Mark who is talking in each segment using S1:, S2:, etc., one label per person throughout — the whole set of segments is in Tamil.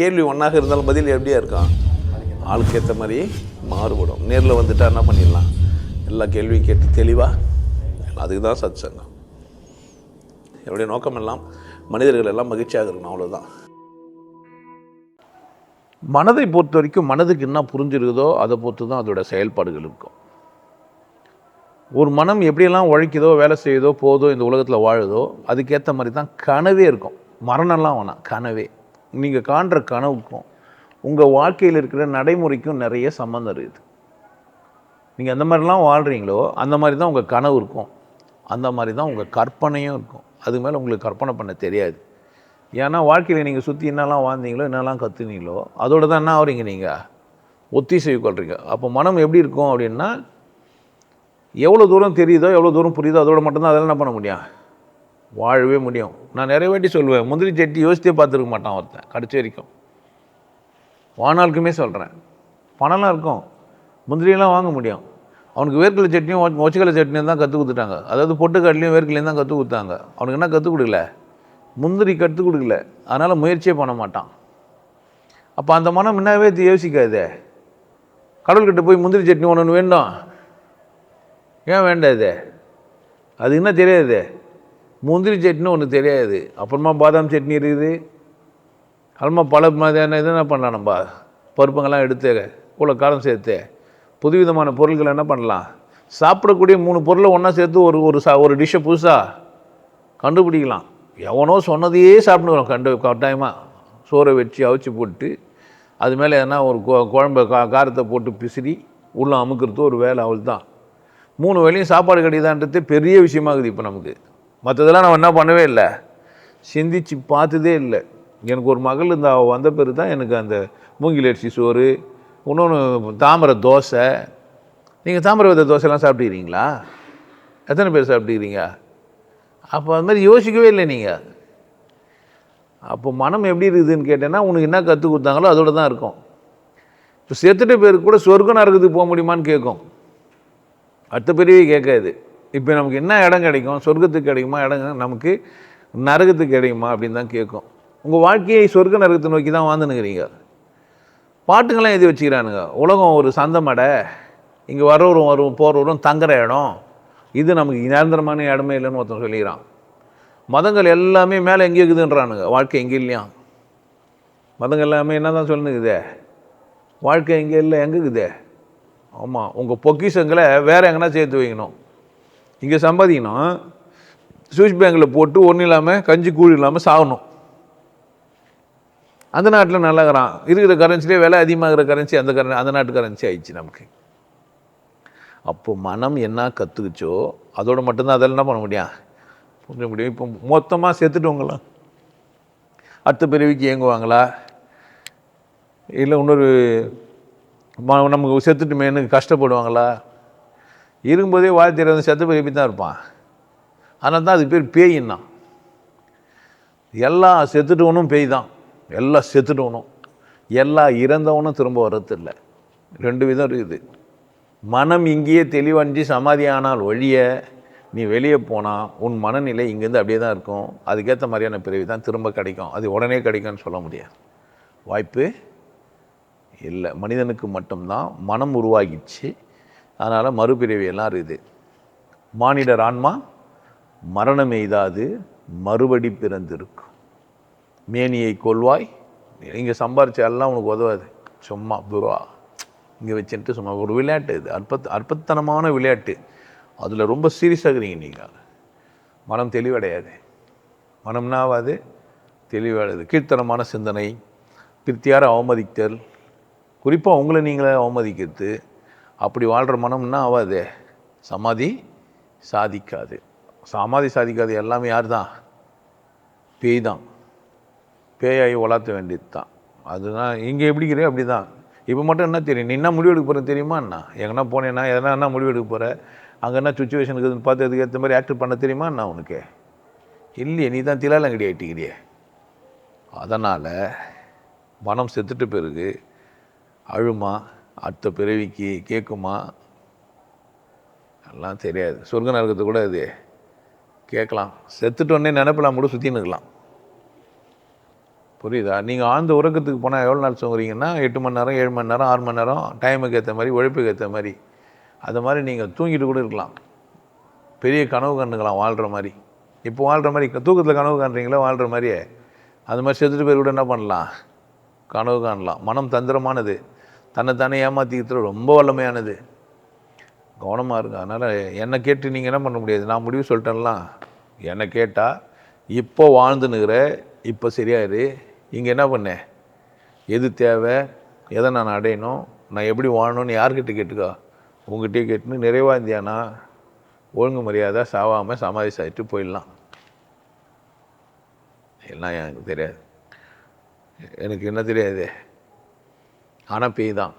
S1: கேள்வி ஒன்றாக இருந்தாலும் பதில் எப்படியா இருக்கான், ஆளுக்கு ஏற்ற மாதிரி மாறுபடும். நேரில் வந்துட்டால் என்ன பண்ணிடலாம், எல்லா கேள்வியும் கேட்டு தெளிவாக. அதுக்கு தான் சத் சங்கம். என்னுடைய நோக்கம் எல்லாம் மனிதர்கள் எல்லாம் மகிழ்ச்சியாக இருக்கணும், அவ்வளோதான். மனதை பொறுத்த வரைக்கும் மனதுக்கு என்ன புரிஞ்சிருக்குதோ அதை பொறுத்து தான் அதோட செயல்பாடுகள் இருக்கும். ஒரு மனம் எப்படியெல்லாம் உழைக்குதோ, வேலை செய்யுதோ, போதோ, இந்த உலகத்தில் வாழுதோ, அதுக்கேற்ற மாதிரி தான் கனவே இருக்கும். மரணம்லாம் வேணாம், கனவே. நீங்கள் காண்ற கனவுக்கும் உங்கள் வாழ்க்கையில் இருக்கிற நடைமுறைக்கும் நிறைய சம்மந்தம் இருக்குது. நீங்கள் எந்த மாதிரிலாம் வாழ்கிறீங்களோ அந்த மாதிரி தான் உங்கள் கனவு இருக்கும், அந்த மாதிரி தான் உங்கள் கற்பனையும் இருக்கும். அது மேலே உங்களுக்கு கற்பனை பண்ண தெரியாது. ஏன்னா வாழ்க்கையில் நீங்கள் சுற்றி என்னெல்லாம் வாழ்ந்தீங்களோ, என்னெல்லாம் கற்றுனீங்களோ, அதோடு தான் என்ன ஆகிறீங்க, நீங்கள் ஒத்திசைவு கொள்கிறீங்க. அப்போ மனம் எப்படி இருக்கும் அப்படின்னா, எவ்வளோ தூரம் தெரியுதோ, எவ்வளோ தூரம் புரியுதோ, அதோட மட்டும்தான் அதெல்லாம் என்ன பண்ண முடியும், வாழவே முடியும். நான் நிறைய வாட்டி சொல்லுவேன், முந்திரி சட்டி யோசித்தே பார்த்துருக்க மாட்டான் ஒருத்தன் கடைசி வரைக்கும். வானாளுக்குமே சொல்கிறேன், பணம்லாம் இருக்கும், முந்திரியெல்லாம் வாங்க முடியும். அவனுக்கு வேர்க்கடலை சட்னியும் ஒச்சக்கடலை சட்னியும் தான் கற்றுக் கொடுத்துட்டாங்க. அதாவது பொட்டுக்கடலையும் வேர்க்கடலையும் தான் கற்றுக் கொடுத்தாங்க. அவனுக்கு என்ன கற்றுக் கொடுக்கல, முந்திரி கற்றுக் கொடுக்கல. அதனால் முயற்சியே பண்ண மாட்டான். அப்போ அந்த மனம் என்னவே யோசிக்காதே. கடவுள்கிட்ட போய் முந்திரி சட்னி ஒன்று வேண்டும், ஏன் வேண்டாது, அது என்ன தெரியாது, முந்திரி சட்னி ஒன்று தெரியாது. அப்புறமா பாதாம் சட்னி இருக்குது, அப்புறமா பல மாதிரியான இது என்ன பண்ணலாம், நம்ம பருப்புங்கள்லாம் எடுத்து கூட காரம் சேர்த்து புதுவிதமான பொருட்களை என்ன பண்ணலாம், சாப்பிடக்கூடிய 3 பொருளை ஒன்றா சேர்த்து ஒரு டிஷ்ஷை புதுசாக கண்டுபிடிக்கலாம். எவனோ சொன்னதையே சாப்பிடுவோம் கட்டாயமாக. சோறை வச்சு அவிச்சு போட்டு அது மேலே எதனா ஒரு குழம்பு காரத்தை போட்டு பிசிறி உள்ளே அமுக்கிறது ஒரு வேலை. அவள் தான் 3 வேளையும் சாப்பாடு கிடையாதுன்றது பெரிய விஷயமாகுது இப்போ நமக்கு. மற்றதெல்லாம் நம்ம என்ன பண்ணவே இல்லை, சிந்திச்சு பார்த்ததே இல்லை. எனக்கு ஒரு மகள் வந்த பிறகு தான் எனக்கு அந்த மூங்கில் அரிசி சோறு, இன்னொன்று தாமரை தோசை. நீங்கள் தாமரை வித தோசைலாம் சாப்பிட்டுக்கிறீங்களா, எத்தனை பேர் சாப்பிட்டுக்கிறீங்க? அப்போ அது மாதிரி யோசிக்கவே இல்லை நீங்கள். அப்போ மனம் எப்படி இருக்குதுன்னு கேட்டேன்னா, உனக்கு என்ன கற்றுக் கொடுத்தாங்களோ அதோடு தான் இருக்கும். இப்போ செத்துட்ட பேருக்கு கூட சொர்க்க நரகத்துக்கு போக முடியுமான்னு கேட்கும், அடுத்த பிரிவே கேட்காது. இப்போ நமக்கு என்ன இடம் கிடைக்கும், சொர்க்கத்துக்கு கிடைக்குமா இடம், நமக்கு நரகத்துக்கு கிடைக்குமா அப்படின்னு தான் கேட்கும். உங்கள் வாழ்க்கையை சொர்க்க நரகத்தை நோக்கி தான் வாழ்ந்துனுக்கிறீங்க. பாட்டுங்கள்லாம் எழுதி வச்சுக்கிறானுங்க, உலகம் ஒரு சந்தை மடை, இங்கே வரும் போகிறவரும் தங்குற இடம், இது நமக்கு நிரந்தரமான இடமே இல்லைன்னு ஒருத்தன் சொல்லிக்கிறான். மதங்கள் எல்லாமே மேலே எங்கே இருக்குதுன்றானுங்க, வாழ்க்கை எங்கே இல்லையா. மதங்கள் எல்லாமே என்ன தான் சொல்லுங்குதே, வாழ்க்கை எங்கே இல்லை, எங்கே இருக்குதே. ஆமாம், உங்கள் பொக்கிஷங்களை வேறு எங்கன்னா சேர்த்து வைக்கணும். இங்கே சம்பாதிக்கணும், சுவிஸ் பேங்கில் போட்டு ஒன்றும் இல்லாமல் கஞ்சி கூழ் இல்லாமல் சாகணும். அந்த நாட்டில் நல்லாக்கிறான், இருக்கிற கரன்சிலே விலை அதிகமாகிற கரன்சி அந்த நாட்டு கரன்சி ஆயிடுச்சு நமக்கு. அப்போ மனம் என்ன கற்றுக்குச்சோ அதோடு மட்டும்தான் அதெல்லாம் என்ன பண்ண முடியும், புரிய முடியும். இப்போ மொத்தமாக செத்துட்டவங்களா அடுத்த பிறவிக்கு இயங்குவாங்களா, இல்லை இன்னொரு நமக்கு செத்துட்டுமேனு கஷ்டப்படுவாங்களா? இருக்கும்போதே வாழ்க்கையில் வந்து செத்த பிறவி தான் இருப்பான். அதனால தான் அதுக்கு பேர் பேயின்னா. எல்லாம் செத்துட்டவனும் பேய் தான், எல்லாம் செத்துட்டவனும், எல்லாம் இறந்தவனும் திரும்ப வர்றதில்லை. 2 விதம் இருக்குது. மனம் இங்கேயே தெளிவஞ்சி சமாதியானால் ஒழிய நீ வெளியே போனால் உன் மனநிலை இங்கேருந்து அப்படியே தான் இருக்கும். அதுக்கேற்ற மாதிரியான பிறவி தான் திரும்ப கிடைக்கும். அது உடனே கிடைக்கும்னு சொல்ல முடியாது, வாய்ப்பு இல்லை. மனிதனுக்கு மட்டும்தான் மனம் உருவாகிடுச்சு, அதனால் மறுபிறவியெல்லாம் இருக்குது. மானிடர் ஆன்மா மரணம் எய்தாது மறுபடி பிறந்திருக்கும். மேனியை கொள்வாய், இங்கே சம்பாரிச்ச எல்லாம் உனக்கு உதவாது, சும்மா துருவா இங்கே வச்சுட்டு சும்மா ஒரு விளையாட்டு. இது அற்பத்தனமான விளையாட்டு. அதில் ரொம்ப சீரியஸாகிறீங்க நீங்கள். மனம் தெளிவடையாது, மனம்னா ஆகாது, தெளிவடையாது. கீழ்த்தனமான சிந்தனை, பிரித்தியாரை அவமதித்தல், குறிப்பாக உங்களை நீங்களே அவமதிக்கிறது, அப்படி வாழ்கிற மனம்னா ஆகாது, சமாதி சாதிக்காது. சமாதி சாதிக்காது எல்லாமே யார் தான், பேய் தான். பேயாகி வளர்த்த வேண்டியது தான். அதுதான் இங்கே எப்படிக்கிறே அப்படி தான். இப்போ மட்டும் என்ன தெரியும், நீ என்ன முடிவு எடுக்க போகிற தெரியுமா? என்ன எங்கன்னா போனேன்னா எதனா என்ன முடிவு எடுக்க போகிற, அங்கே என்ன சுச்சுவேஷன் இருக்குதுன்னு பார்த்து அதுக்கு ஏற்ற மாதிரி ஆக்ட் பண்ண தெரியுமா என்ன உனக்கு? இல்லையே, நீ தான் திலாலங்கடி ஆகிட்டிக்கிறியே. அதனால் மனம் செத்துட்டு பிறகு அழுமா, அடுத்த பிறவிக்கு கேட்குமா, எல்லாம் தெரியாது. சொர்க்க நரகத்தை கூட அது கேட்கலாம். செத்துட்டோன்னே நினைப்பெல்லாம் கூட சுற்றி நிற்கலாம். புரியுதா? நீங்கள் ஆழ்ந்த உறக்கத்துக்கு போனால் எவ்வளோ நாள் தூங்குறீங்கன்னா 8 மணி நேரம், 7 மணி நேரம், 6 மணி நேரம், டைமுக்கு ஏற்ற மாதிரி, உழைப்புக்கு ஏற்ற மாதிரி. அது மாதிரி நீங்கள் தூங்கிட்டு கூட இருக்கலாம். பெரிய கனவு கண்டுக்கலாம் வாழ்கிற மாதிரி. இப்போ வாழ்கிற மாதிரி தூக்கத்தில் கனவு காண்றீங்களா வாழ்கிற மாதிரியே, அது மாதிரி செத்துட்டு பேர் கூட என்ன பண்ணலாம், கனவு காணலாம். மனம் தந்திரமானது, தன்னைத்தானே ஏமாற்றிக்கிறது ரொம்ப வல்லமையானது. கவனமாக இருங்க. அதனால் என்னை கேட்டு நீங்கள் என்ன பண்ண முடியாது, நான் முடிவு சொல்லிட்டேன்லாம். என்னை கேட்டால் இப்போ வாழ்ந்துனுக்கிற, இப்போ சரியாயிரு. இங்கே என்ன பண்ணேன், எது தேவை, எதை நான் அடையணும், நான் எப்படி வாழணும்னு யார்கிட்ட கேட்டுக்கோ, உங்கள்கிட்டயே கேட்டுன்னு நிறைவாக இருந்தியானா ஒழுங்கு மரியாதை சாவாமல் சமாதி சாயிட்டு போயிடலாம். எல்லாம் எனக்கு தெரியாது, எனக்கு என்ன தெரியாது. ஆனால் பேய் தான்.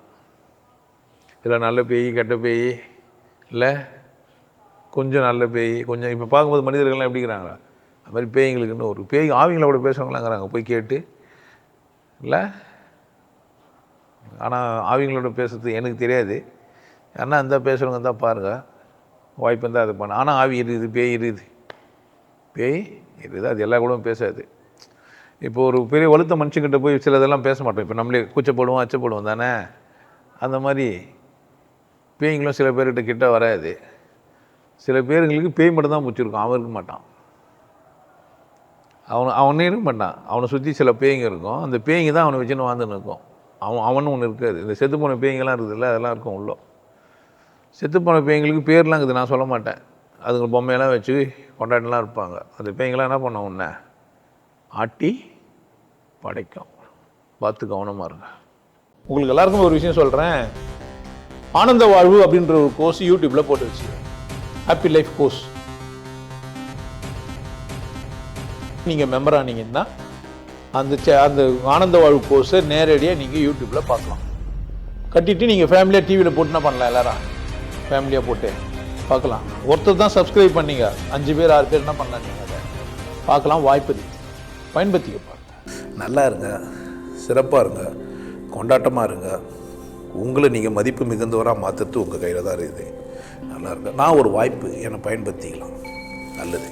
S1: இதில் நல்ல பேய் கெட்ட பேய் இல்லை, கொஞ்சம் நல்ல பேய் கொஞ்சம். இப்போ பார்க்கும்போது மனிதர்கள்லாம் எப்படிங்கிறாங்க, அது மாதிரி பேய்களுக்குன்னு ஒரு பேய் ஆவிங்களோட பேசுகிறவங்களாங்கிறாங்க போய் கேட்டு இல்லை. ஆனால் ஆவிங்களோட பேசுறது எனக்கு தெரியாது. ஏன்னா அந்த பேசுகிறவங்க தான் பாருங்கள், வாய்ப்பு இருந்தால் அது பண்ண. ஆனால் ஆவி இருக்குது, பேய் இருக்குது, பேய் இருக்குது. அது எல்லா கூடவும் பேசாது. இப்போ ஒரு பெரிய வலுத்த மனுஷங்கிட்ட போய் சிலதெல்லாம் பேச மாட்டோம். இப்போ நம்மளே கூச்சப்படுவோம், அச்சப்படுவோம் தானே. அந்த மாதிரி பேய்களும் சில பேர்கிட்ட கிட்ட வராது. சில பேருங்களுக்கு பேய் மட்டும் தான் பிடிச்சிருக்கும், அவன் இருக்க மாட்டான். அவனே இருக்க மாட்டான். அவனை சுற்றி சில பேய்ங்க இருக்கும். அந்த பேய்ங்க தான் அவனை வச்சுன்னு வாழ்ந்துன்னு இருக்கும். அவனு ஒன்று இருக்காது. இந்த செத்து போன பேய்ங்கெல்லாம் இருக்குதுல்ல, அதெல்லாம் இருக்கும் உள்ள. செத்து போன பேய்ங்களுக்கு பேர்லாம் இருக்குது, நான் சொல்ல மாட்டேன். அதுங்க பொம்மையெல்லாம் வச்சு கொண்டாடிலாம் இருப்பாங்க. அந்த பேய்ங்கெல்லாம் என்ன பண்ண உடனே ஆட்டி படைக்கும். பார்த்து கவனமாக இருங்க. உங்களுக்கு எல்லாருக்கும் ஒரு விஷயம் சொல்கிறேன். ஆனந்த வாழ்வு அப்படின்ற ஒரு கோர்ஸ் யூடியூப்பில் போட்டு வச்சு, ஹாப்பி லைஃப் கோர்ஸ். நீங்கள் மெம்பர் ஆனீங்கன்னா அந்த ஆனந்த வாழ்வு கோர்ஸை நேரடியாக நீங்கள் யூடியூப்பில் பார்க்கலாம். கட்டிட்டு நீங்கள் ஃபேமிலியாக டிவியில் போட்டுனா பண்ணலாம். எல்லாரும் ஃபேமிலியாக போட்டு பார்க்கலாம். ஒருத்தர் தான் சப்ஸ்கிரைப் பண்ணீங்க, 5 பேர் 6 பேர் என்ன பண்ணலாம், நீங்கள் அதை பார்க்கலாம். வாய்ப்பு பயன்படுத்திக்க பாருங்க. நல்லா இருங்க, சிறப்பாக இருங்க, கொண்டாட்டமாக இருங்க. உங்களை நீங்கள் மதிப்பு மிகுந்தவராக மாற்றுறது உங்கள் கையில் தான் இருக்குது. நல்லா இருங்க. நான் ஒரு வாய்ப்பு, என்னை பயன்படுத்திக்கலாம். நல்லது.